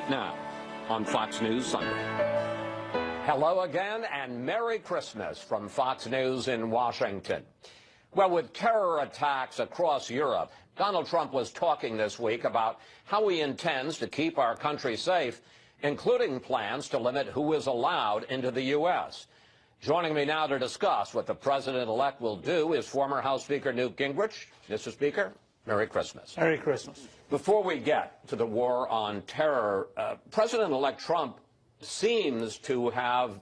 now on Fox News Sunday. Hello again and Merry Christmas from Fox News in Washington. Well, with terror attacks across Europe, Donald Trump was talking this week about how he intends to keep our country safe, including plans to limit who is allowed into the U.S. Joining me now to discuss what the president-elect will do is former House Speaker Newt Gingrich. Mr. Speaker, Merry Christmas. Merry Christmas. Before we get to the war on terror, President-elect Trump seems to have,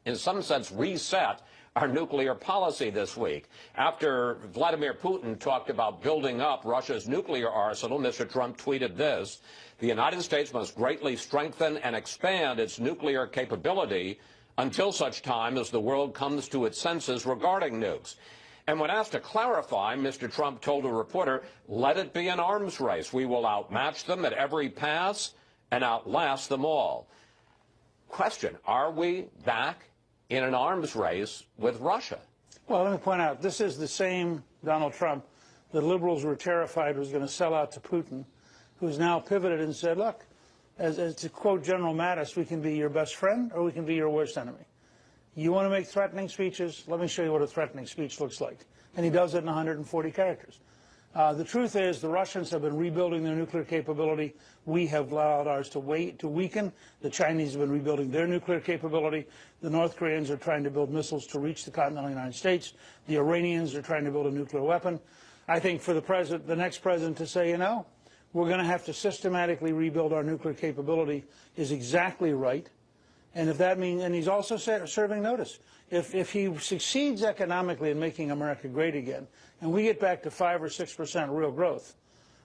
in some sense, reset our nuclear policy this week. After Vladimir Putin talked about building up Russia's nuclear arsenal, Mr. Trump tweeted this: "The United States must greatly strengthen and expand its nuclear capability until such time as the world comes to its senses regarding nukes." And when asked to clarify, Mr. Trump told a reporter, "Let it be an arms race. We will outmatch them at every pass and outlast them all." Question: are we back in an arms race with Russia? Well, let me point out, this is the same Donald Trump the liberals were terrified was going to sell out to Putin, who's now pivoted and said, look, as to quote General Mattis, we can be your best friend or we can be your worst enemy. You want to make threatening speeches? Let me show you what a threatening speech looks like. And he does it in 140 characters. The truth is the Russians have been rebuilding their nuclear capability. We have allowed ours to weaken. The Chinese have been rebuilding their nuclear capability. The North Koreans are trying to build missiles to reach the continental United States. The Iranians are trying to build a nuclear weapon. I think for the next president to say, you know, we're going to have to systematically rebuild our nuclear capability is exactly right. And if that means, and he's also serving notice, if he succeeds economically in making America great again, and we get back to 5 or 6% real growth,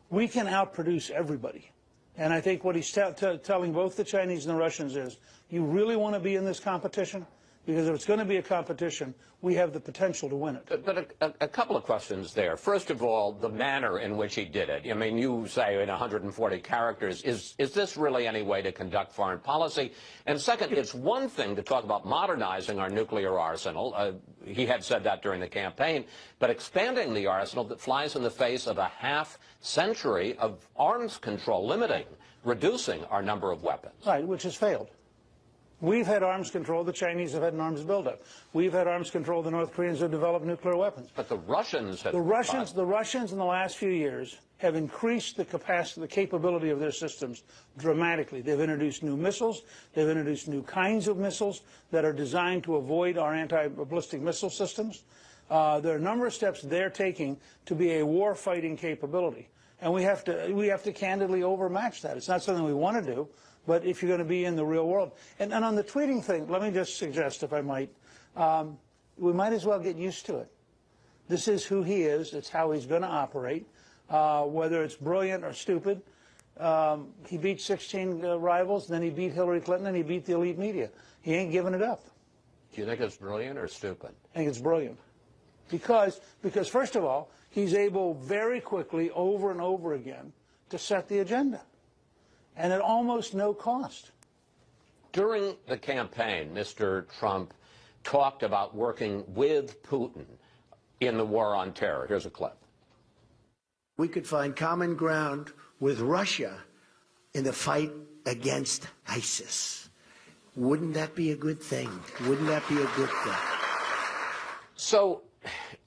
we can outproduce everybody. And I think what he's telling both the Chinese and the Russians is, you really want to be in this competition? Because if it's going to be a competition, we have the potential to win it. But a couple of questions there. First of all, the manner in which he did it. I mean, you say in 140 characters, is this really any way to conduct foreign policy? And second, it's one thing to talk about modernizing our nuclear arsenal. He had said that during the campaign. But expanding the arsenal that flies in the face of a half-century of arms control, limiting, reducing our number of weapons. Right, which has failed. We've had arms control. The Chinese have had an arms buildup. We've had arms control. The North Koreans have developed nuclear weapons. But the Russians have... The Russians in the last few years have increased the capacity, the capability of their systems dramatically. They've introduced new missiles. They've introduced new kinds of missiles that are designed to avoid our anti-ballistic missile systems. There are a number of steps they're taking to be a war-fighting capability. And we have to candidly overmatch that. It's not something we want to do. But if you're going to be in the real world. And on the tweeting thing, let me just suggest, if I might, we might as well get used to it. This is who he is. It's how he's going to operate, whether it's brilliant or stupid. He beat 16 rivals, then he beat Hillary Clinton, and he beat the elite media. He ain't giving it up. Do you think it's brilliant or stupid? I think it's brilliant. Because first of all, he's able very quickly, over and over again, to set the agenda. And at almost no cost. During the campaign, Mr. Trump talked about working with Putin in the war on terror. Here's a clip. We could find common ground with Russia in the fight against ISIS. Wouldn't that be a good thing? Wouldn't that be a good thing? So,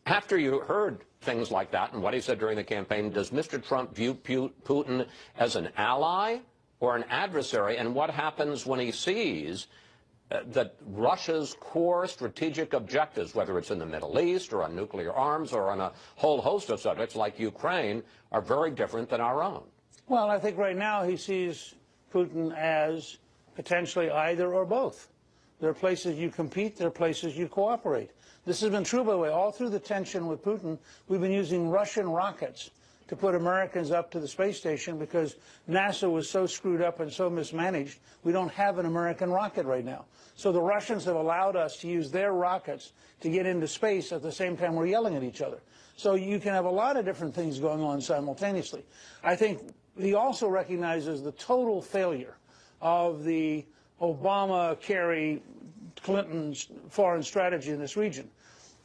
after you heard things like that and what he said during the campaign, does Mr. Trump view Putin as an ally or an adversary, and what happens when he sees that Russia's core strategic objectives, whether it's in the Middle East or on nuclear arms or on a whole host of subjects like Ukraine, are very different than our own? Well, I think right now he sees Putin as potentially either or both. There are places you compete, there are places you cooperate. This has been true, by the way, all through the tension with Putin. We've been using Russian rockets to put Americans up to the space station because NASA was so screwed up and so mismanaged, we don't have an American rocket right now. So the Russians have allowed us to use their rockets to get into space at the same time we're yelling at each other. So you can have a lot of different things going on simultaneously. I think he also recognizes the total failure of the Obama, Kerry, Clinton foreign strategy in this region.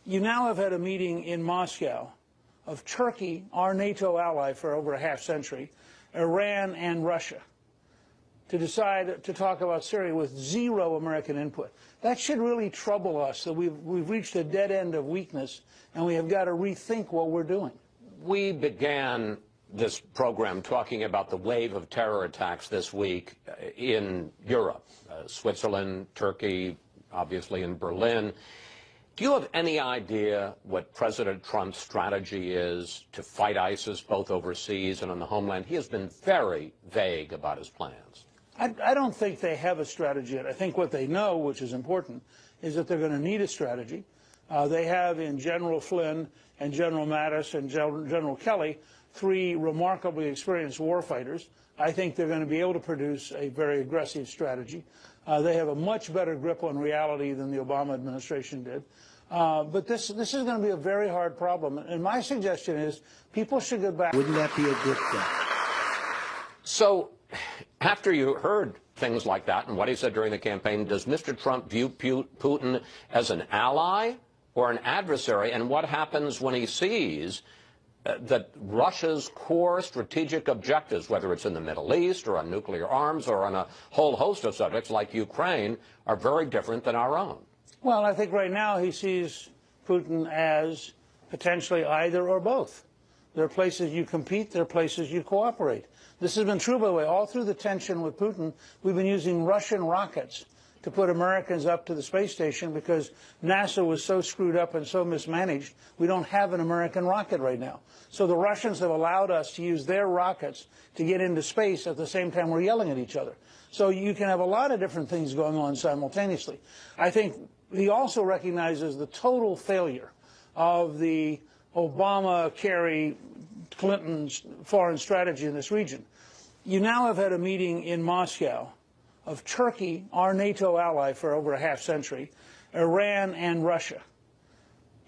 You now have had a meeting in Moscow of Turkey, our NATO ally for over a half century, Iran and Russia. to decide to talk about Syria with zero American input. That should really trouble us, that we've reached a dead end of weakness, and we have got to rethink what we're doing. We began this program talking about the wave of terror attacks this week in Europe, Switzerland, Turkey, obviously in Berlin. Do you have any idea what President Trump's strategy is to fight ISIS both overseas and on the homeland? He has been very vague about his plans. I don't think they have a strategy yet. I think what they know, which is important, is that they're going to need a strategy. They have in General Flynn and General Mattis and General Kelly three remarkably experienced warfighters. I think they're going to be able to produce a very aggressive strategy. They have a much better grip on reality than the Obama administration did. But this is going to be a very hard problem. And my suggestion is people should go back. Wouldn't that be a good thing? So after you heard things like that and what he said during the campaign, does Mr. Trump view Putin as an ally or an adversary? And what happens when he sees that Russia's core strategic objectives, whether it's in the Middle East or on nuclear arms or on a whole host of subjects like Ukraine, are very different than our own? Well, I think right now he sees Putin as potentially either or both. There are places you compete, there are places you cooperate. This has been true, by the way, all through the tension with Putin. We've been using Russian rockets to put Americans up to the space station because NASA was so screwed up and so mismanaged, we don't have an American rocket right now. So the Russians have allowed us to use their rockets to get into space at the same time we're yelling at each other. So you can have a lot of different things going on simultaneously. I think he also recognizes the total failure of the Obama, Kerry, Clinton foreign strategy in this region. You now have had a meeting in Moscow of Turkey, our NATO ally for over a half century, Iran and Russia,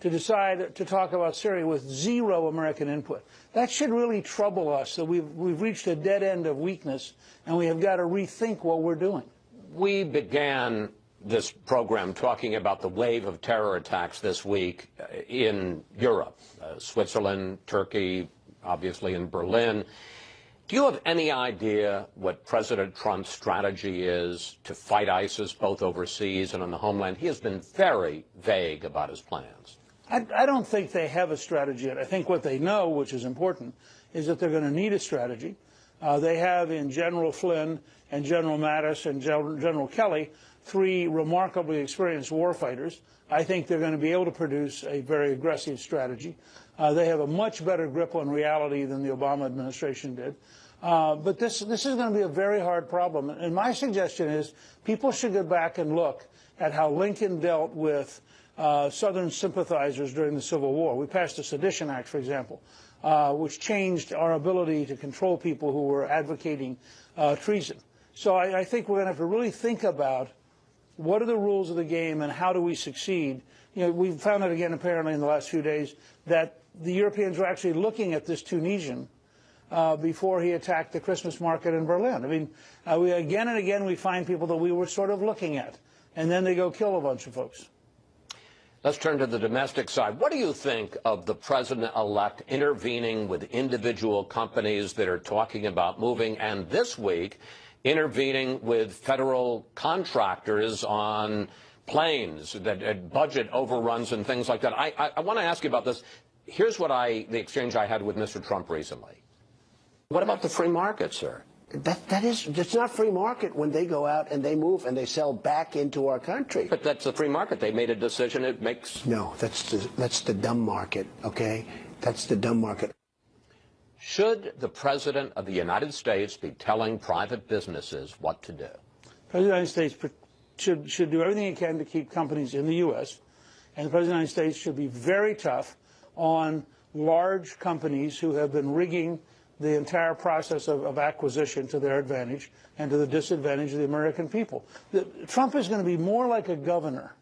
to decide to talk about Syria with zero American input. That should really trouble us, that we've reached a dead end of weakness, and we have got to rethink what we're doing. We began this program talking about the wave of terror attacks this week in Europe, Switzerland, Turkey, obviously in Berlin. Do you have any idea what President Trump's strategy is to fight ISIS both overseas and on the homeland? He has been very vague about his plans. I don't think they have a strategy yet. I think what they know, which is important, is that they're going to need a strategy. They have in General Flynn and General Mattis and General Kelly three remarkably experienced warfighters. I think they're going to be able to produce a very aggressive strategy. They have a much better grip on reality than the Obama administration did. But this is going to be a very hard problem. And my suggestion is people should go back and look at how Lincoln dealt with Southern sympathizers during the Civil War. We passed a Sedition Act, for example, which changed our ability to control people who were advocating treason. So I think we're going to have to really think about what are the rules of the game and how do we succeed. You know, we've found out again apparently in the last few days that the Europeans were actually looking at this Tunisian before he attacked the Christmas market in Berlin. I mean, again and again we find people that we were sort of looking at, and then they go kill a bunch of folks. Let's turn to the domestic side. What do you think of the president-elect intervening with individual companies that are talking about moving, and this week intervening with federal contractors on planes, that budget overruns and things like that? I want to ask you about this. Here's what the exchange I had with Mr. Trump recently. What about the free market, sir? That's not free market when they go out and they move and they sell back into our country. But that's the free market. They made a decision. It makes... No, that's the dumb market, okay? That's the dumb market. Should the President of the United States be telling private businesses what to do? The President of the United States should do everything he can to keep companies in the U.S., and the President of the United States should be very tough on large companies who have been rigging the entire process of acquisition to their advantage and to the disadvantage of the American people. Trump is going to be more like a governor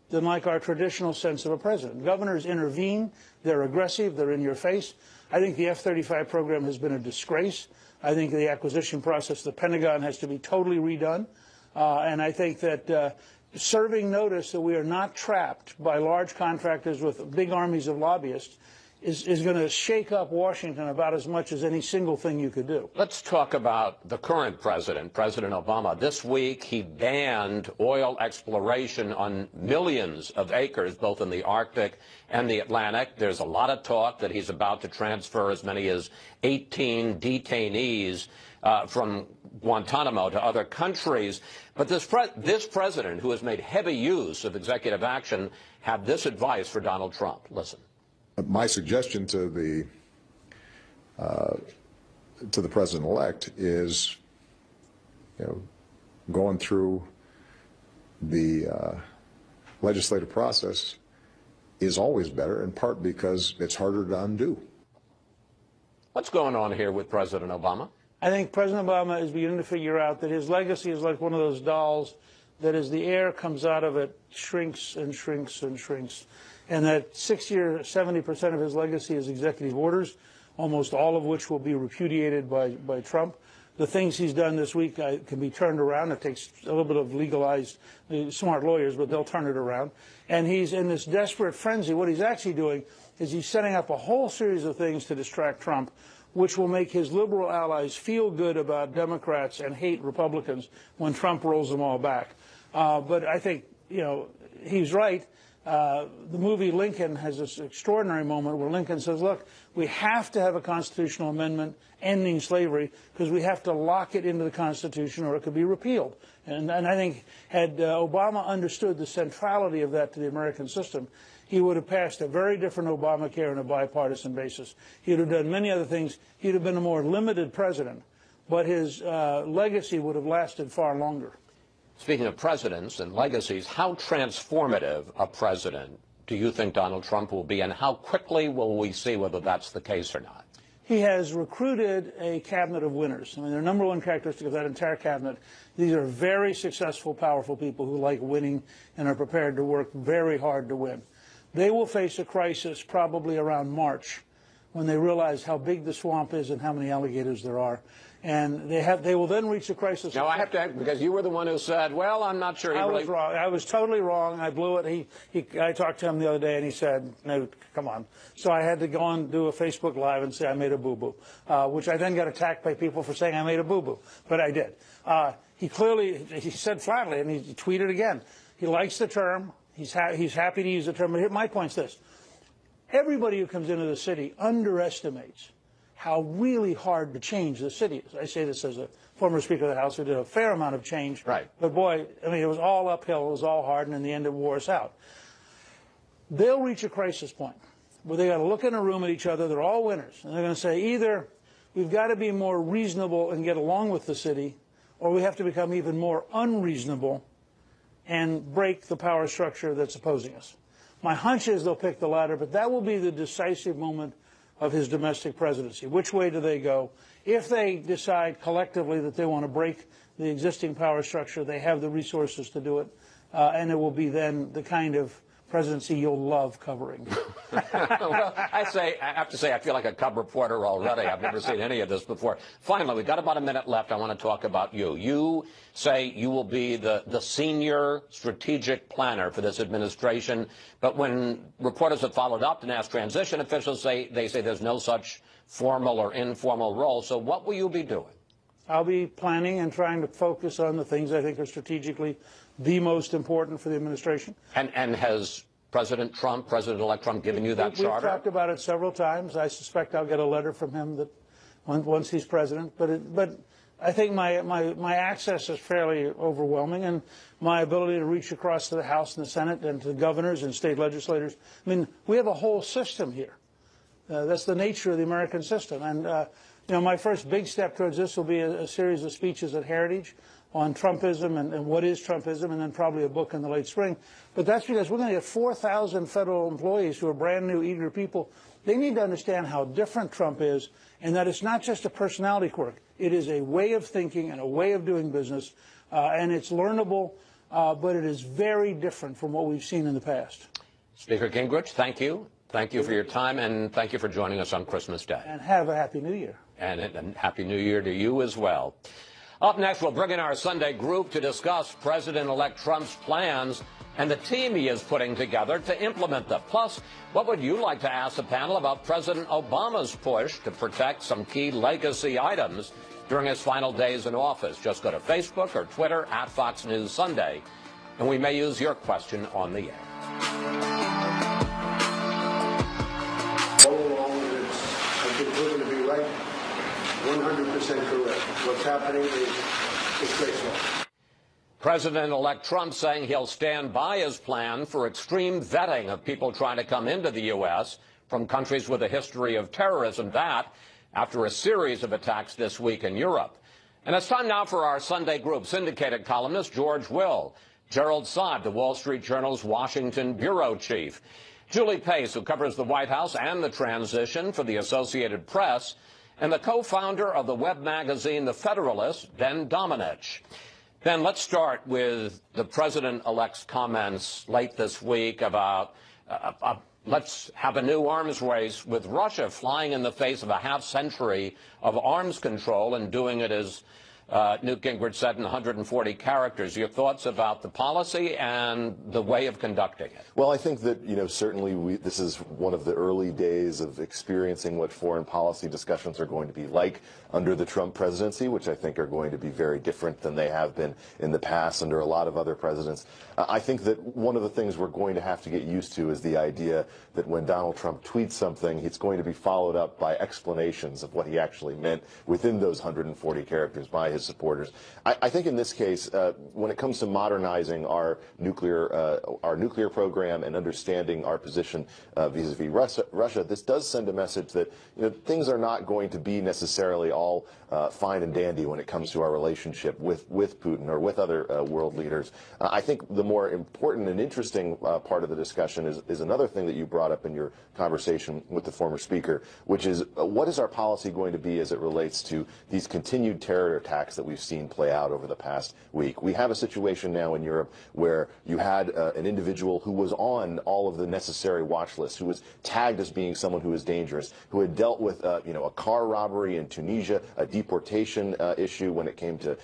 than like our traditional sense of a president. Governors intervene, they're aggressive, they're in your face. I think the F-35 program has been a disgrace. I think the acquisition process, the Pentagon, has to be totally redone. And I think that serving notice that we are not trapped by large contractors with big armies of lobbyists is going to shake up Washington about as much as any single thing you could do. Let's talk about the current president, President Obama. This week, he banned oil exploration on millions of acres, both in the Arctic and the Atlantic. There's a lot of talk that he's about to transfer as many as 18 detainees from Guantanamo to other countries. But this president, who has made heavy use of executive action, had this advice for Donald Trump. Listen. My suggestion to the president-elect is, going through the legislative process is always better, in part because it's harder to undo. What's going on here with President Obama? I think President Obama is beginning to figure out that his legacy is like one of those dolls that as the air comes out of it, shrinks and shrinks and shrinks. And that 60 or 70% of his legacy is executive orders, almost all of which will be repudiated by Trump. The things he's done this week can be turned around. It takes a little bit of legalized, smart lawyers, but they'll turn it around. And he's in this desperate frenzy. What he's actually doing is he's setting up a whole series of things to distract Trump, which will make his liberal allies feel good about Democrats and hate Republicans when Trump rolls them all back. But I think, he's right. The movie Lincoln has this extraordinary moment where Lincoln says, look, we have to have a constitutional amendment ending slavery because we have to lock it into the Constitution or it could be repealed. And I think had Obama understood the centrality of that to the American system, he would have passed a very different Obamacare on a bipartisan basis. He would have done many other things. He'd have been a more limited president, but his legacy would have lasted far longer. Speaking of presidents and legacies, how transformative a president do you think Donald Trump will be, and how quickly will we see whether that's the case or not? He has recruited a cabinet of winners. I mean, their number one characteristic of that entire cabinet, these are very successful, powerful people who like winning and are prepared to work very hard to win. They will face a crisis probably around March when they realize how big the swamp is and how many alligators there are. And they will then reach a crisis. Now, I have to, because you were the one who said, well, I'm not sure he really... I was wrong. I was totally wrong. I blew it. I talked to him the other day, and he said, Newt, come on. So I had to go on and do a Facebook Live and say I made a boo-boo, which I then got attacked by people for saying I made a boo-boo. But I did. He said flatly, and he tweeted again, he likes the term. He's happy to use the term. But here, my point's this. Everybody who comes into the city underestimates how really hard to change the city is. I say this as a former Speaker of the House who did a fair amount of change. Right. But boy, I mean, it was all uphill. It was all hard, and in the end, it wore us out. They'll reach a crisis point where they got to look in a room at each other. They're all winners. And they're going to say either we've got to be more reasonable and get along with the city, or we have to become even more unreasonable and break the power structure that's opposing us. My hunch is they'll pick the latter, but that will be the decisive moment of his domestic presidency. Which way do they go? If they decide collectively that they want to break the existing power structure, they have the resources to do it, and it will be then the kind of presidency you'll love covering. Well, I have to say, I feel like a cub reporter already. I've never seen any of this before. Finally, we've got about a minute left. I want to talk about you. You say you will be the senior strategic planner for this administration, but when reporters have followed up and asked transition officials, they say there's no such formal or informal role. So what will you be doing? I'll be planning and trying to focus on the things I think are strategically the most important for the administration. And has President-elect Trump, given you that charter? We've talked about it several times. I suspect I'll get a letter from him that once he's president. But I think my access is fairly overwhelming, and my ability to reach across to the House and the Senate and to the governors and state legislators. I mean, we have a whole system here. That's the nature of the American system. And my first big step towards this will be a series of speeches at Heritage on Trumpism and what is Trumpism, and then probably a book in the late spring. But that's because we're going to get 4,000 federal employees who are brand new, eager people. They need to understand how different Trump is, and that it's not just a personality quirk. It is a way of thinking and a way of doing business, and it's learnable, but it is very different from what we've seen in the past. Speaker Gingrich, thank you. Thank you for your time, and thank you for joining us on Christmas Day. And have a Happy New Year. And Happy New Year to you as well. Up next, we'll bring in our Sunday group to discuss President-elect Trump's plans and the team he is putting together to implement them. Plus, what would you like to ask the panel about President Obama's push to protect some key legacy items during his final days in office? Just go to Facebook or Twitter at Fox News Sunday, and we may use your question on the air. All along, I've been proven to be right, 100% correct. What's happening is disgraceful. President-elect Trump saying he'll stand by his plan for extreme vetting of people trying to come into the U.S. from countries with a history of terrorism. That after a series of attacks this week in Europe. And it's time now for our Sunday Group syndicated columnist George Will, Gerald Saab, the Wall Street Journal's Washington bureau chief, Julie Pace, who covers the White House and the transition for the Associated Press, and the co-founder of the web magazine The Federalist, Ben Domenech. Ben, let's start with the president-elect's comments late this week about let's have a new arms race with Russia, flying in the face of a half-century of arms control and doing it, as Newt Gingrich said, in 140 characters. Your thoughts about the policy and the way of conducting it? Well, I think that, certainly this is one of the early days of experiencing what foreign policy discussions are going to be like under the Trump presidency, which I think are going to be very different than they have been in the past under a lot of other presidents. I think that one of the things we're going to have to get used to is the idea that when Donald Trump tweets something, it's going to be followed up by explanations of what he actually meant within those 140 characters by his supporters. I think in this case, when it comes to modernizing our nuclear program and understanding our position vis-a-vis Russia, this does send a message that things are not going to be necessarily all fine and dandy when it comes to our relationship with Putin or with other world leaders. I think the more important and interesting part of the discussion is another thing that you brought up in your conversation with the former speaker, which is what is our policy going to be as it relates to these continued terror attacks that we've seen play out over the past week. We have a situation now in Europe where you had an individual who was on all of the necessary watch lists, who was tagged as being someone who is dangerous, who had dealt with a car robbery in Tunisia, a deportation issue when it came to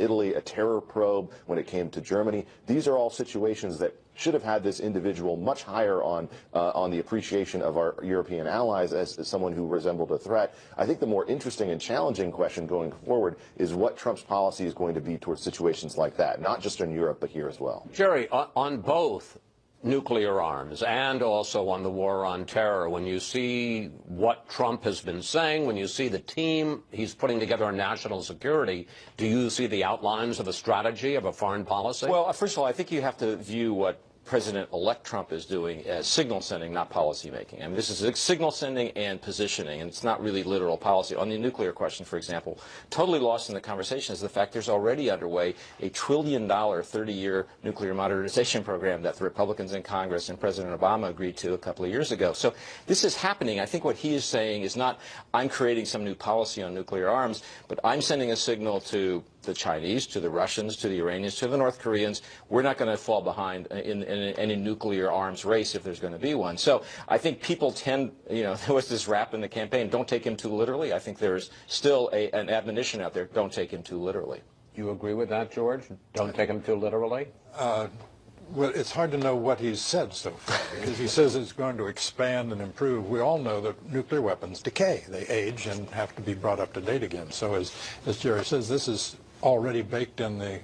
Italy, a terror probe when it came to Germany. These are all situations that should have had this individual much higher on the appreciation of our European allies as someone who resembled a threat. I think the more interesting and challenging question going forward is what Trump's policy is going to be towards situations like that, not just in Europe, but here as well. Jerry, on both nuclear arms and also on the war on terror, when you see what Trump has been saying, when you see the team he's putting together on national security, do you see the outlines of a strategy, of a foreign policy? Well, first of all, I think you have to view what President-elect Trump is doing as signal sending, not policy making. I mean, this is signal sending and positioning, and it's not really literal policy. On the nuclear question, for example, totally lost in the conversation is the fact there's already underway a $1 trillion 30-year nuclear modernization program that the Republicans in Congress and President Obama agreed to a couple of years ago. So this is happening. I think what he is saying is not, I'm creating some new policy on nuclear arms, but I'm sending a signal to the Chinese, to the Russians, to the Iranians, to the North Koreans. We're not going to fall behind in any nuclear arms race if there's going to be one. So I think people tend, there was this rap in the campaign, don't take him too literally. I think there's still an admonition out there, don't take him too literally. You agree with that, George? Don't take him too literally? Well, it's hard to know what he's said so far, because he says it's going to expand and improve. We all know that nuclear weapons decay. They age and have to be brought up to date again. So as Jerry says, this is already baked in the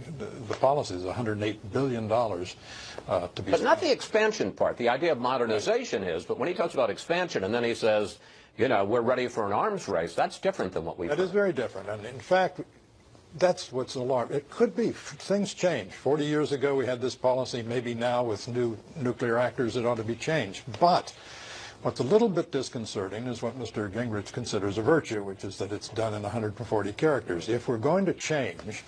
policies, $108 billion to be But not the expansion part. The idea of modernization is, but when he talks about expansion and then he says, we're ready for an arms race, that's different than what we've That is very different. And in fact, that's what's alarming. It could be. Things change. 40 years ago, we had this policy. Maybe now with new nuclear actors, it ought to be changed. But what's a little bit disconcerting is what Mr. Gingrich considers a virtue, which is that it's done in 140 characters. If we're going to change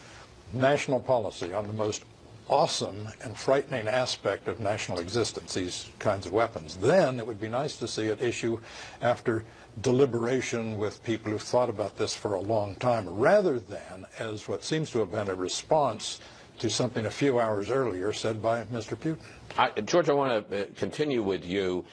national policy on the most awesome and frightening aspect of national existence, these kinds of weapons, then it would be nice to see it issue after deliberation with people who've thought about this for a long time, rather than as what seems to have been a response to something a few hours earlier said by Mr. Putin. George, I want to continue with you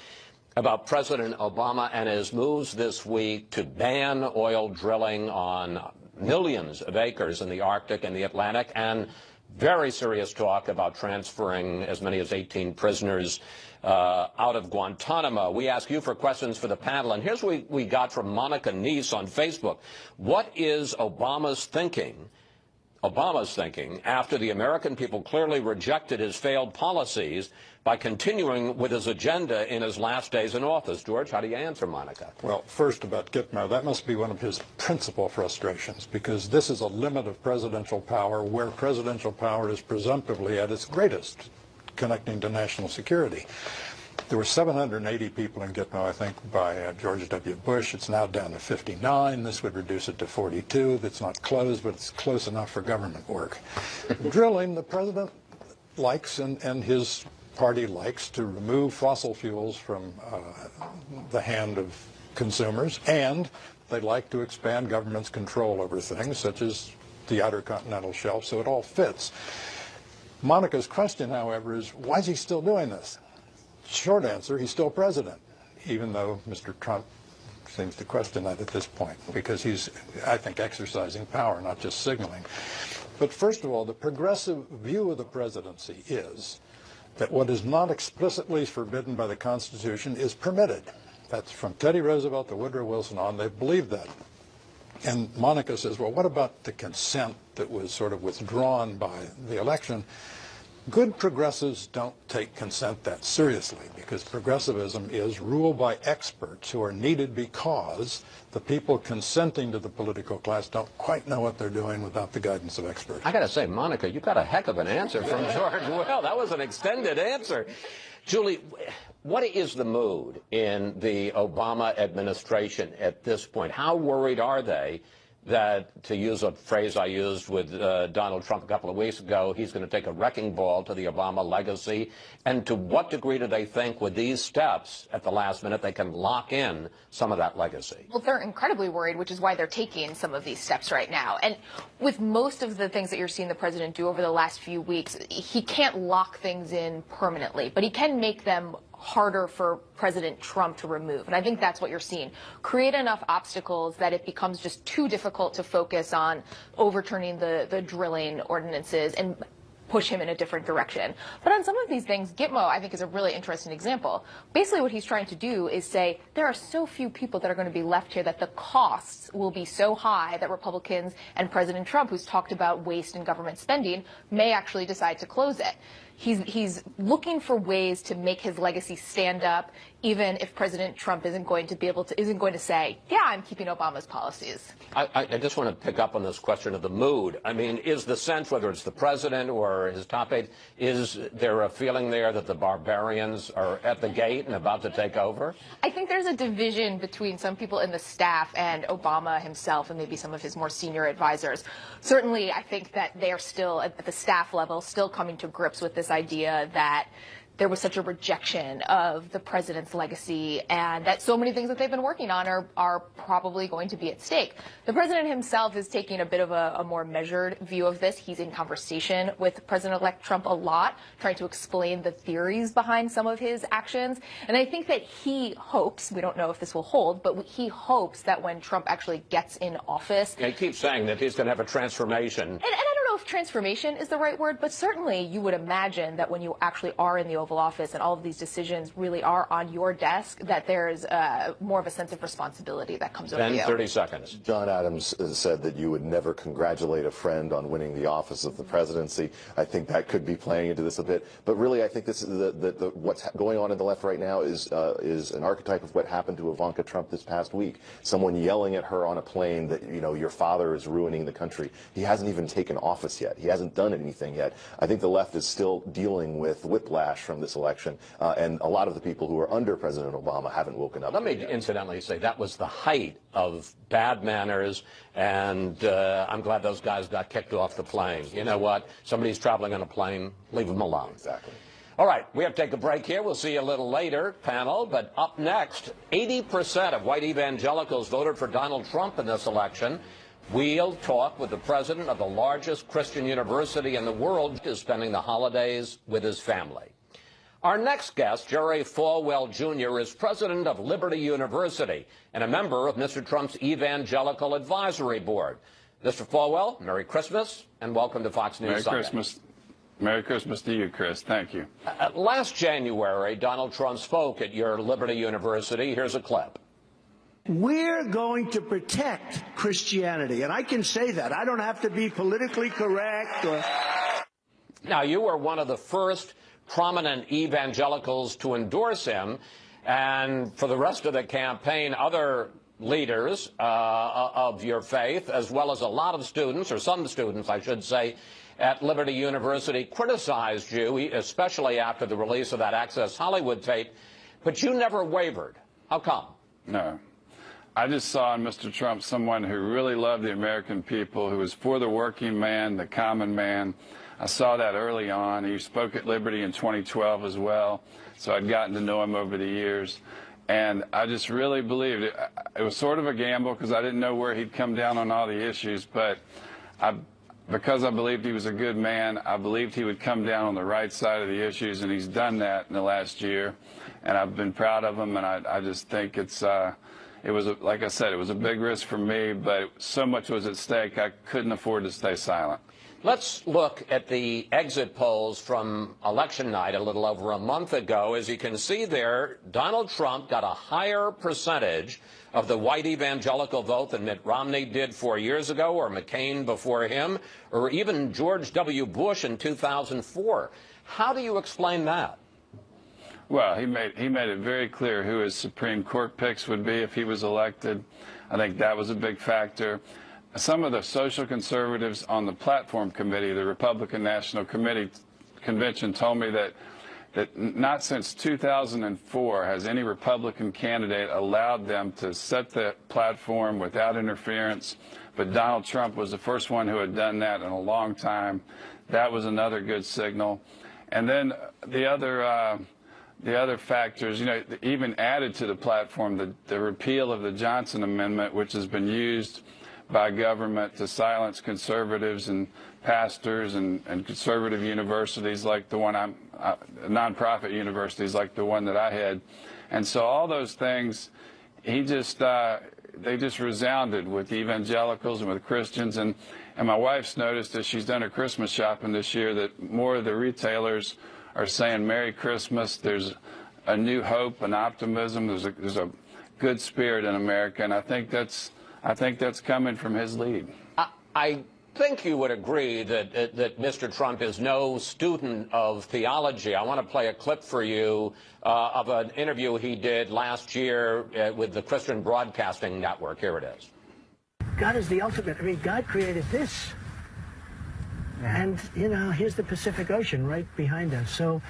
about President Obama and his moves this week to ban oil drilling on millions of acres in the Arctic and the Atlantic, and very serious talk about transferring as many as 18 prisoners out of Guantanamo. We ask you for questions for the panel, and here's what we got from Monica Neese on Facebook. What is Obama's thinking after the American people clearly rejected his failed policies by continuing with his agenda in his last days in office? George, how do you answer, Monica? Well, first about Gitmo, that must be one of his principal frustrations, because this is a limit of presidential power where presidential power is presumptively at its greatest, connecting to national security. There were 780 people in Gitmo, I think, by George W. Bush. It's now down to 59. This would reduce it to 42. That's not closed, but it's close enough for government work. Drilling, the president likes, and his party likes, to remove fossil fuels from the hand of consumers, and they like to expand government's control over things, such as the Outer Continental Shelf, so it all fits. Monica's question, however, is why is he still doing this? Short answer, he's still president, even though Mr. Trump seems to question that at this point, because he's, I think, exercising power, not just signaling. But first of all, the progressive view of the presidency is that what is not explicitly forbidden by the Constitution is permitted. That's from Teddy Roosevelt to Woodrow Wilson on. They believed that. And Monica says, well, what about the consent that was sort of withdrawn by the election? Good progressives don't take consent that seriously, because progressivism is ruled by experts who are needed because the people consenting to the political class don't quite know what they're doing without the guidance of experts. I got to say, Monica, you got a heck of an answer from George. Well, that was an extended answer. Julie, what is the mood in the Obama administration at this point? How worried are they that, to use a phrase I used with Donald Trump a couple of weeks ago, he's going to take a wrecking ball to the Obama legacy? And to what degree do they think with these steps at the last minute they can lock in some of that legacy? Well, they're incredibly worried, which is why they're taking some of these steps right now. And with most of the things that you're seeing the president do over the last few weeks, he can't lock things in permanently, but he can make them harder for President Trump to remove. And I think that's what you're seeing. Create enough obstacles that it becomes just too difficult to focus on overturning the drilling ordinances and push him in a different direction. But on some of these things, Gitmo, I think, is a really interesting example. Basically what he's trying to do is say there are so few people that are going to be left here that the costs will be so high that Republicans and President Trump, who's talked about waste in government spending, may actually decide to close it. He's looking for ways to make his legacy stand up, even if President Trump isn't going to say, yeah, I'm keeping Obama's policies. I just want to pick up on this question of the mood. I mean, is the sense, whether it's the president or his top aide, is there a feeling there that the barbarians are at the gate and about to take over? I think there's a division between some people in the staff and Obama himself and maybe some of his more senior advisors. Certainly, I think that they are still, at the staff level, still coming to grips with this idea that there was such a rejection of the president's legacy and that so many things that they've been working on are probably going to be at stake. The president himself is taking a bit of a more measured view of this. He's in conversation with President-elect Trump a lot, trying to explain the theories behind some of his actions. And I think that he hopes, we don't know if this will hold, but he hopes that when Trump actually gets in office... He keeps saying that he's going to have a transformation. And I don't know if transformation is the right word, but certainly you would imagine that when you actually are in the Oval Office and all of these decisions really are on your desk, that there's more of a sense of responsibility that comes over you. 30 seconds. John Adams said that you would never congratulate a friend on winning the office of the presidency. I think that could be playing into this a bit. But really, I think this is what's going on in the left right now is an archetype of what happened to Ivanka Trump this past week. Someone yelling at her on a plane that, you know, your father is ruining the country. He hasn't even taken office yet. He hasn't done anything yet. I think the left is still dealing with whiplash from this election, and a lot of the people who are under President Obama haven't woken up. Let me incidentally say that was the height of bad manners, and I'm glad those guys got kicked off the plane. You know what? Somebody's traveling on a plane, leave them alone. Exactly. All right, we have to take a break here. We'll see you a little later, panel. But up next, 80% of white evangelicals voted for Donald Trump in this election. We'll talk with the president of the largest Christian university in the world, who is spending the holidays with his family. Our next guest, Jerry Falwell Jr., is president of Liberty University and a member of Mr. Trump's Evangelical Advisory Board. Mr. Falwell, Merry Christmas, and welcome to Fox News Sunday. Merry Christmas. Merry Christmas to you, Chris. Thank you. Last January, Donald Trump spoke at your Liberty University. Here's a clip. We're going to protect Christianity, and I can say that. I don't have to be politically correct. Now, you were one of the first prominent evangelicals to endorse him, and for the rest of the campaign, other leaders of your faith, as well as a lot of students, or some students, I should say, at Liberty University criticized you, especially after the release of that Access Hollywood tape, but you never wavered. How come? No. I just saw in Mr. Trump someone who really loved the American people, who was for the working man, the common man. I saw that early on. He spoke at Liberty in 2012 as well, so I'd gotten to know him over the years. And I just really believed it. It was sort of a gamble because I didn't know where he'd come down on all the issues, but because I believed he was a good man, I believed he would come down on the right side of the issues, and he's done that in the last year. And I've been proud of him, and I just think it was, like I said, it was a big risk for me, but so much was at stake, I couldn't afford to stay silent. Let's look at the exit polls from election night a little over a month ago. As you can see there, Donald Trump got a higher percentage of the white evangelical vote than Mitt Romney did 4 years ago, or McCain before him, or even George W. Bush in 2004. How do you explain that? Well, he made it very clear who his Supreme Court picks would be if he was elected. I think that was a big factor. Some of the social conservatives on the platform committee, the Republican National Convention, told me that not since 2004 has any Republican candidate allowed them to set the platform without interference. But Donald Trump was the first one who had done that in a long time. That was another good signal. And then the other factors, you know, even added to the platform, the repeal of the Johnson Amendment, which has been used by government to silence conservatives and pastors and conservative universities like the one nonprofit universities like the one that I had. And so all those things, they just resounded with evangelicals and with Christians. And my wife's noticed as she's done her Christmas shopping this year that more of the retailers are saying Merry Christmas. There's a new hope and optimism. There's a good spirit in America, and I think that's coming from his lead. I think you would agree that Mr. Trump is no student of theology. I want to play a clip for you of an interview he did last year with the Christian Broadcasting Network. Here it is. God is the ultimate. I mean, God created this. And, you know, here's the Pacific Ocean right behind us. So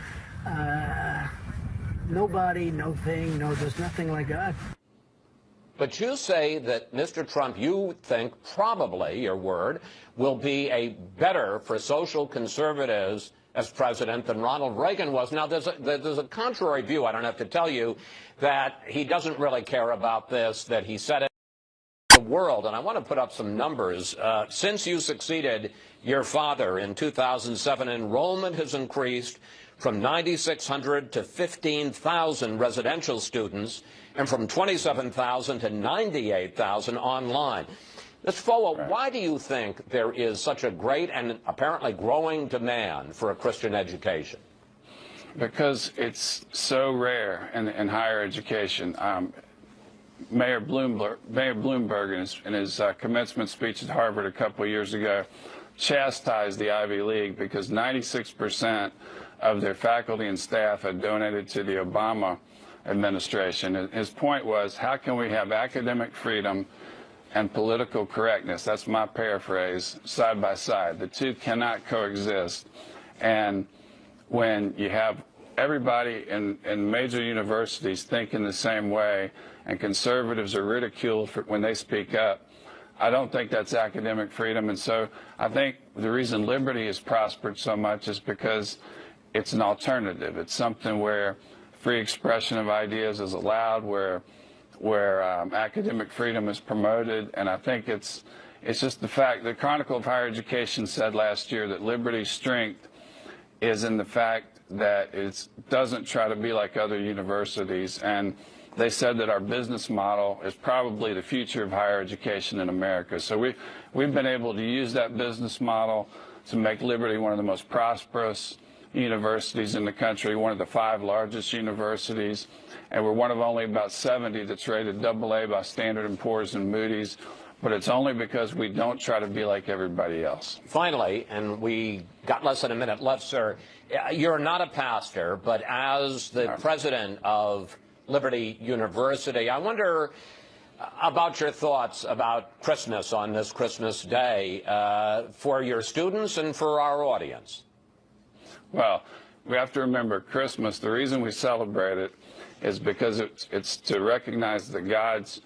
nobody, no thing, there's nothing like God. But you say that Mr. Trump, you think probably, your word, will be a better for social conservatives as president than Ronald Reagan was. Now, there's a contrary view, I don't have to tell you, that he doesn't really care about this, that he said it in the world. And I want to put up some numbers. Since you succeeded your father in 2007, enrollment has increased from 9,600 to 15,000 residential students, and from 27,000 to 98,000 online. Mr. Falwell, why do you think there is such a great and apparently growing demand for a Christian education? Because it's so rare in higher education. Mayor Bloomberg, in his commencement speech at Harvard a couple of years ago, chastised the Ivy League because 96% of their faculty and staff had donated to the Obama administration. His point was, how can we have academic freedom and political correctness? That's my paraphrase, side by side. The two cannot coexist. And when you have everybody in major universities thinking the same way, and conservatives are ridiculed when they speak up, I don't think that's academic freedom. And so I think the reason liberty has prospered so much is because it's an alternative. It's something where free expression of ideas is allowed, where academic freedom is promoted. And I think it's just the fact. The Chronicle of Higher Education said last year that liberty's strength is in the fact that it doesn't try to be like other universities. And they said that our business model is probably the future of higher education in America. So we've been able to use that business model to make Liberty one of the most prosperous universities in the country, one of the 5 largest universities, and we're one of only about 70 that's rated AA by Standard & Poor's and Moody's, but it's only because we don't try to be like everybody else. Finally, and we got less than a minute left, sir, you're not a pastor, but as the president of Liberty University, I wonder about your thoughts about Christmas on this Christmas Day for your students and for our audience. Well, we have to remember Christmas, the reason we celebrate it is because it's to recognize that God's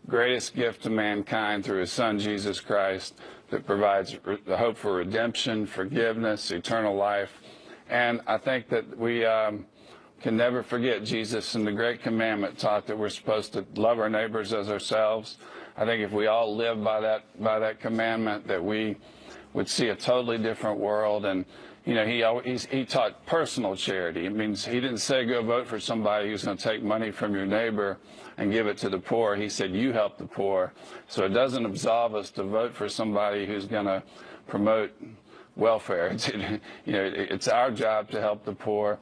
greatest gift to mankind through his son Jesus Christ that provides the hope for redemption, forgiveness, eternal life. And I think that we can never forget Jesus and the great commandment taught that we're supposed to love our neighbors as ourselves. I think if we all live by that commandment, that we would see a totally different world. And you know, he taught personal charity. It means he didn't say go vote for somebody who's going to take money from your neighbor and give it to the poor. He said you help the poor. So it doesn't absolve us to vote for somebody who's going to promote welfare. It's our job to help the poor.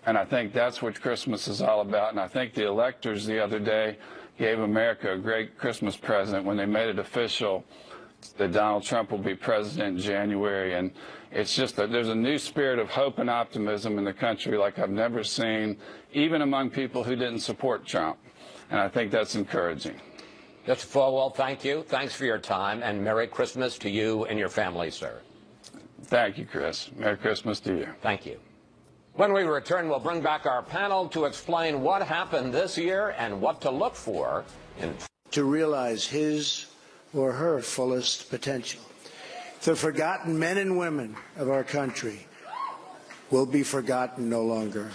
And I think that's what Christmas is all about. And I think the electors the other day gave America a great Christmas present when they made it official that Donald Trump will be president in January. And it's just that there's a new spirit of hope and optimism in the country like I've never seen, even among people who didn't support Trump. And I think that's encouraging. Mr. Falwell, thank you. Thanks for your time, and Merry Christmas to you and your family, sir. Thank you, Chris. Merry Christmas to you. Thank you. When we return, we'll bring back our panel to explain what happened this year and what to look for to realize his or her fullest potential. The forgotten men and women of our country will be forgotten no longer.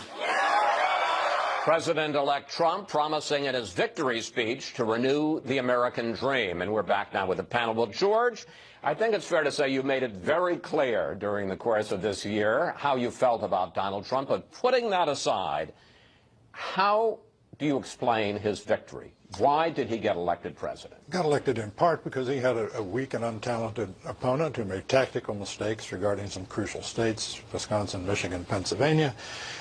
President-elect Trump promising in his victory speech to renew the American dream. And we're back now with the panel. Well, George, I think it's fair to say you made it very clear during the course of this year how you felt about Donald Trump. But putting that aside, how do you explain his victory? Why did he get elected president? Got elected in part because he had a weak and untalented opponent who made tactical mistakes regarding some crucial states, Wisconsin, Michigan, Pennsylvania,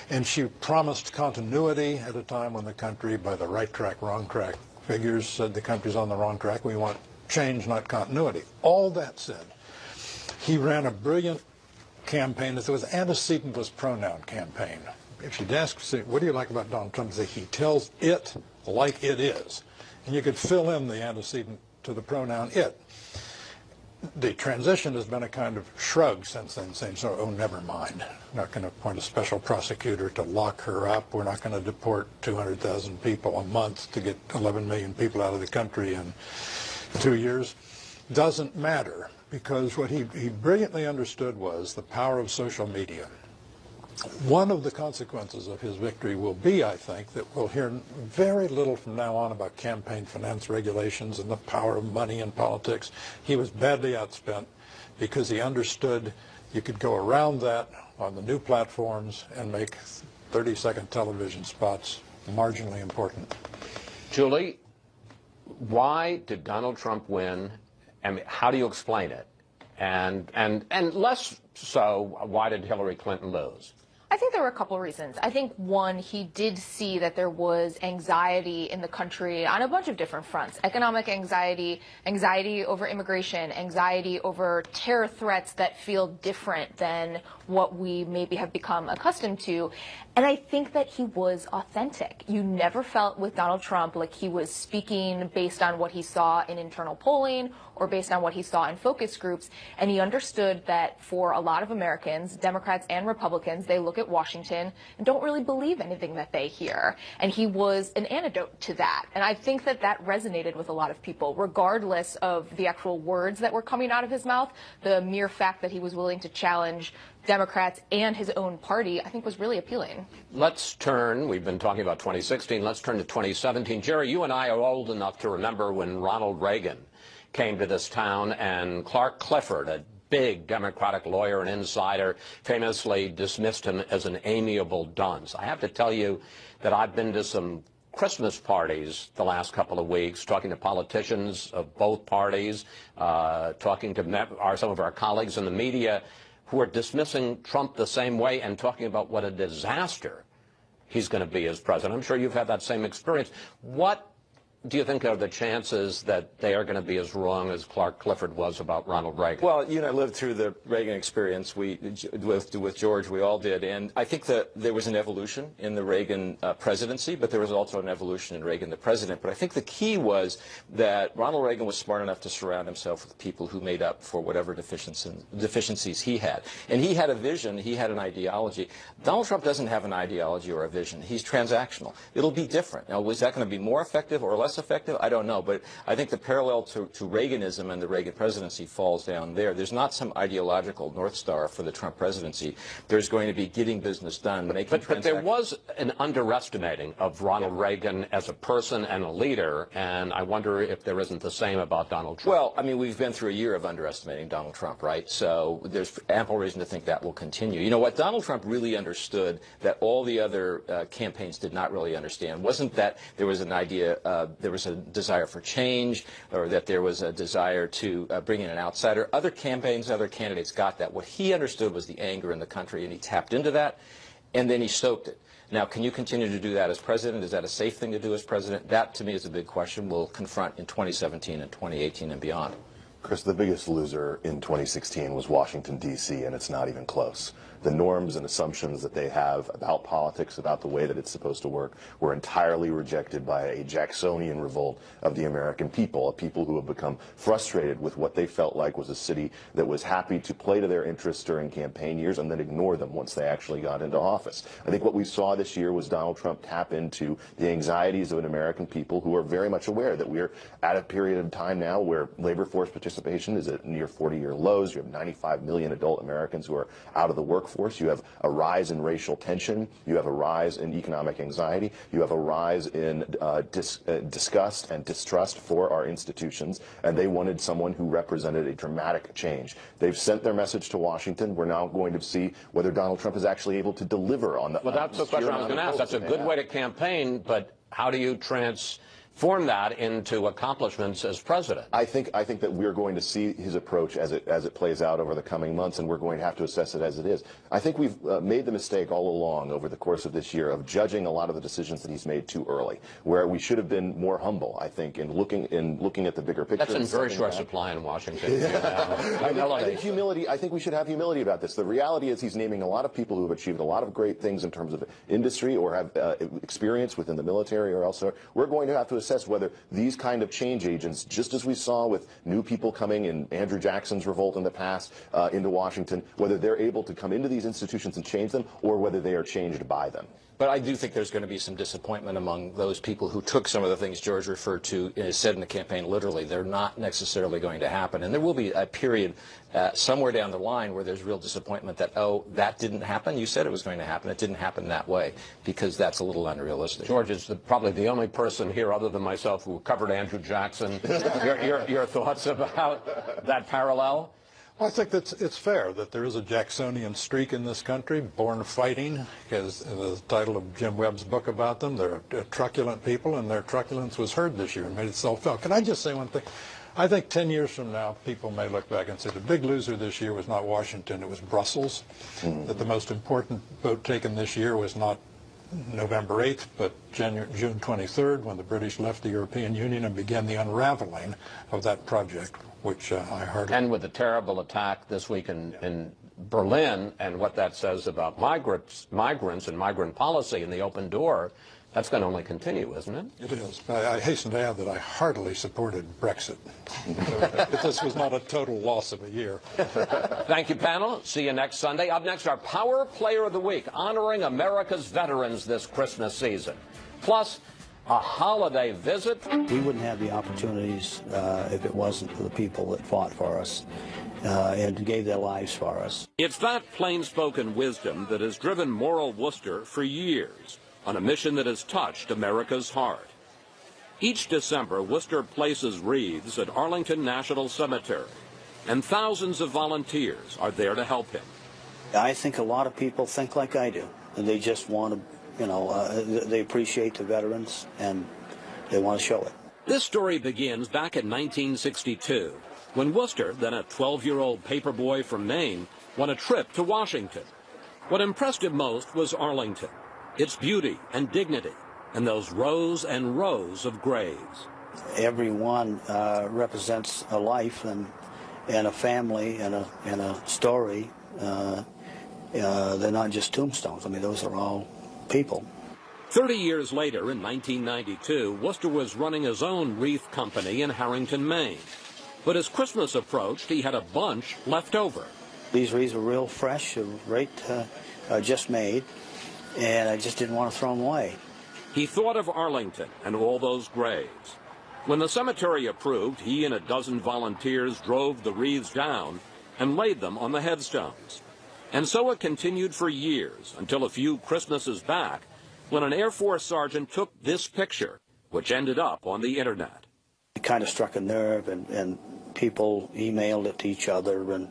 and she promised continuity at a time when the country, by the right track, wrong track figures, said the country's on the wrong track. We want change, not continuity. All that said, he ran a brilliant campaign that was antecedentless pronoun campaign. If you'd ask, say, what do you like about Donald Trump? Say, he tells it like it is. And you could fill in the antecedent to the pronoun it. The transition has been a kind of shrug since then, saying, so, oh, never mind. We're not going to appoint a special prosecutor to lock her up. We're not going to deport 200,000 people a month to get 11 million people out of the country in 2 years. Doesn't matter, because what he brilliantly understood was the power of social media. One of the consequences of his victory will be, I think, that we'll hear very little from now on about campaign finance regulations and the power of money in politics. He was badly outspent because he understood you could go around that on the new platforms and make 30-second television spots marginally important. Julie, why did Donald Trump win, and how do you explain it? And less so, why did Hillary Clinton lose? I think there were a couple of reasons. I think, one, he did see that there was anxiety in the country on a bunch of different fronts. Economic anxiety, anxiety over immigration, anxiety over terror threats that feel different than what we maybe have become accustomed to. And I think that he was authentic. You never felt with Donald Trump like he was speaking based on what he saw in internal polling or based on what he saw in focus groups. And he understood that for a lot of Americans, Democrats and Republicans, they look at Washington and don't really believe anything that they hear. And he was an antidote to that. And I think that that resonated with a lot of people, regardless of the actual words that were coming out of his mouth. The mere fact that he was willing to challenge Democrats and his own party, I think, was really appealing. Let's turn, we've been talking about 2016, let's turn to 2017. Jerry, you and I are old enough to remember when Ronald Reagan came to this town and Clark Clifford, a big Democratic lawyer and insider, famously dismissed him as an amiable dunce. I have to tell you that I've been to some Christmas parties the last couple of weeks, talking to politicians of both parties, talking to some of our colleagues in the media who are dismissing Trump the same way and talking about what a disaster he's going to be as president. I'm sure you've had that same experience. What do you think are the chances that they are going to be as wrong as Clark Clifford was about Ronald Reagan? Well, you know, I lived through the Reagan experience with George. We all did. And I think that there was an evolution in the Reagan presidency, but there was also an evolution in Reagan the president. But I think the key was that Ronald Reagan was smart enough to surround himself with people who made up for whatever deficiencies he had. And he had a vision. He had an ideology. Donald Trump doesn't have an ideology or a vision. He's transactional. It'll be different. Now, was that going to be more effective or less effective? I don't know, but I think the parallel to Reaganism and the Reagan presidency falls down there. There's not some ideological North Star for the Trump presidency. There's going to be getting business done, making transactions. But there was an underestimating of Ronald Reagan as a person and a leader, and I wonder if there isn't the same about Donald Trump. Well, I mean, we've been through a year of underestimating Donald Trump, right? So there's ample reason to think that will continue. You know, what Donald Trump really understood that all the other campaigns did not really understand wasn't that there was an idea, there was a desire for change, or that there was a desire to bring in an outsider. Other campaigns, other candidates got that. What he understood was the anger in the country, and he tapped into that, and then he stoked it. Now, can you continue to do that as president? Is that a safe thing to do as president? That, to me, is a big question we'll confront in 2017 and 2018 and beyond. Chris, the biggest loser in 2016 was Washington, D.C., and it's not even close. The norms and assumptions that they have about politics, about the way that it's supposed to work, were entirely rejected by a Jacksonian revolt of the American people, a people who have become frustrated with what they felt like was a city that was happy to play to their interests during campaign years and then ignore them once they actually got into office. I think what we saw this year was Donald Trump tap into the anxieties of an American people who are very much aware that we're at a period of time now where labor force participation is at near 40-year lows. You have 95 million adult Americans who are out of the workforce. You have a rise in racial tension. You have a rise in economic anxiety. You have a rise in disgust and distrust for our institutions. And they wanted someone who represented a dramatic change. They've sent their message to Washington. We're now going to see whether Donald Trump is actually able to deliver on the. Well, that's the question I was going to ask. That's a good way to campaign, but how do you transform that into accomplishments as president? I think that we're going to see his approach as it plays out over the coming months, and we're going to have to assess it as it is. I think we've made the mistake all along over the course of this year of judging a lot of the decisions that he's made too early, where we should have been more humble, I think, in looking at the bigger picture. That's in very short supply in Washington. I think humility. I think we should have humility about this. The reality is he's naming a lot of people who have achieved a lot of great things in terms of industry or have experience within the military or elsewhere. We're going to have to assess whether these kind of change agents, just as we saw with new people coming in Andrew Jackson's revolt in the past into Washington, whether they're able to come into these institutions and change them or whether they are changed by them. But I do think there's going to be some disappointment among those people who took some of the things George referred to, said in the campaign literally. They're not necessarily going to happen. And there will be a period somewhere down the line where there's real disappointment that, oh, that didn't happen. You said it was going to happen. It didn't happen that way, because that's a little unrealistic. George is probably the only person here other than myself who covered Andrew Jackson. Your thoughts about that parallel? Well, I think that it's fair that there is a Jacksonian streak in this country, born fighting, as the title of Jim Webb's book about them. They're truculent people, and their truculence was heard this year and made itself felt. Can I just say one thing? I think 10 years from now, people may look back and say the big loser this year was not Washington, it was Brussels. That the most important vote taken this year was not November 8th, but June 23rd, when the British left the European Union and began the unraveling of that project, which I heard. And with the terrible attack this week in Berlin, and what that says about migrants and migrant policy and the open door, that's going to only continue, isn't it? It is. I hasten to add that I heartily supported Brexit. If this was not a total loss of a year. Thank you, panel. See you next Sunday. Up next, our Power Player of the Week, honoring America's veterans this Christmas season. Plus, a holiday visit. We wouldn't have the opportunities if it wasn't for the people that fought for us and gave their lives for us. It's that plain-spoken wisdom that has driven Moral Worcester for years on a mission that has touched America's heart. Each December, Worcester places wreaths at Arlington National Cemetery, and thousands of volunteers are there to help him. I think a lot of people think like I do, and they just want to They appreciate the veterans, and they want to show it. This story begins back in 1962, when Worcester, then a 12-year-old paper boy from Maine, won a trip to Washington. What impressed him most was Arlington, its beauty and dignity, and those rows and rows of graves. Every one represents a life and a family and a story. They're not just tombstones. I mean, those are all people. 30 years later, in 1992, Worcester was running his own wreath company in Harrington, Maine. But as Christmas approached, he had a bunch left over. These wreaths were real fresh, right, just made, and I just didn't want to throw them away. He thought of Arlington and all those graves. When the cemetery approved, he and a dozen volunteers drove the wreaths down and laid them on the headstones. And so it continued for years, until a few Christmases back, when an Air Force sergeant took this picture, which ended up on the internet. It kind of struck a nerve, and people emailed it to each other, and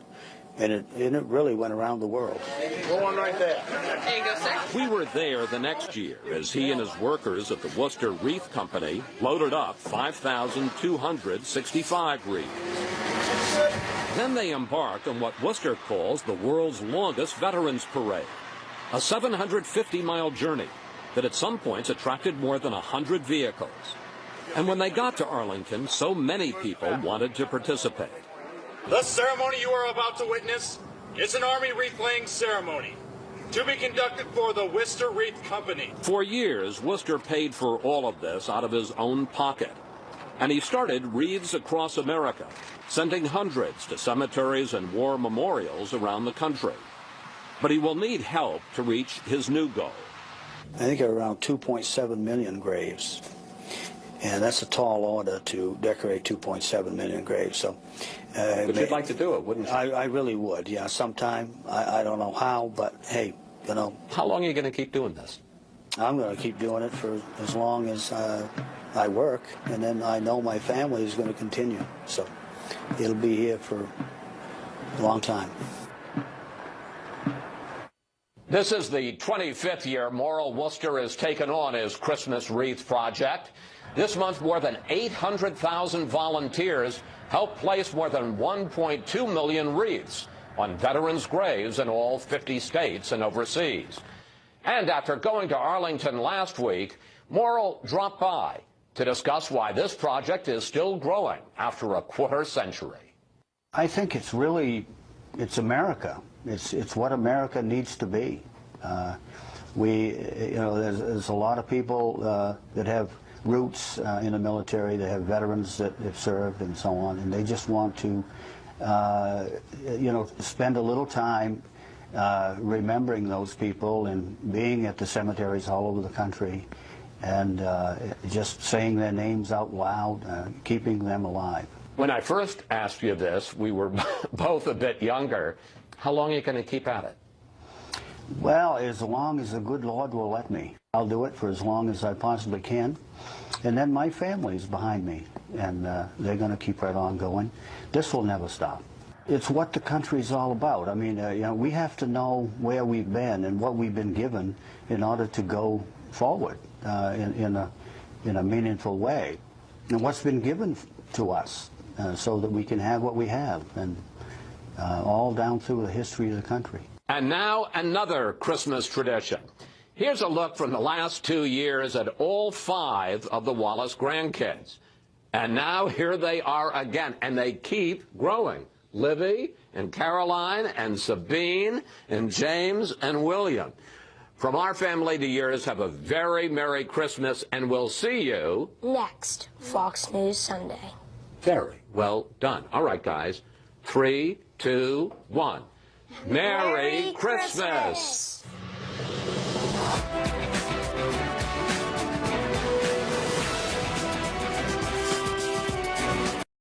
it really went around the world. Go on right there. There you go, sir. We were there the next year as he and his workers at the Worcester Wreath Company loaded up 5,265 wreaths. Then they embarked on what Worcester calls the world's longest Veterans Parade, a 750-mile journey that at some points attracted more than 100 vehicles. And when they got to Arlington, so many people wanted to participate. The ceremony you are about to witness is an Army wreath-laying ceremony to be conducted for the Worcester Wreath Company. For years, Worcester paid for all of this out of his own pocket. And he started Wreaths Across America, sending hundreds to cemeteries and war memorials around the country. But he will need help to reach his new goal. I think there are around 2.7 million graves. And that's a tall order to decorate 2.7 million graves. So, but you'd like to do it, wouldn't you? I really would, yeah, sometime. I don't know how, but hey, How long are you going to keep doing this? I'm going to keep doing it for as long as I work, and then I know my family is going to continue. So it'll be here for a long time. This is the 25th year Morrill Worcester has taken on his Christmas Wreath project. This month, more than 800,000 volunteers helped place more than 1.2 million wreaths on veterans' graves in all 50 states and overseas. And after going to Arlington last week, Morrill dropped by to discuss why this project is still growing after a quarter century. I think it's America. It's what America needs to be. There's a lot of people that have roots in the military, that have veterans that have served and so on, and they just want to, spend a little time remembering those people and being at the cemeteries all over the country and just saying their names out loud, keeping them alive. When I first asked you this, we were both a bit younger. How long are you going to keep at it? Well, as long as the good Lord will let me. I'll do it for as long as I possibly can. And then my family's behind me, and they're going to keep right on going. This will never stop. It's what the country's all about. I mean, we have to know where we've been and what we've been given in order to go forward in a meaningful way. And what's been given to us so that we can have what we have, and all down through the history of the country. And now another Christmas tradition. Here's a look from the last 2 years at all 5 of the Wallace grandkids. And now here they are again, and they keep growing. Livy and Caroline and Sabine and James and William. From our family to yours, have a very Merry Christmas, and we'll see you next Fox News Sunday. Very well done. All right, guys. 3, 2, 1. Merry Christmas.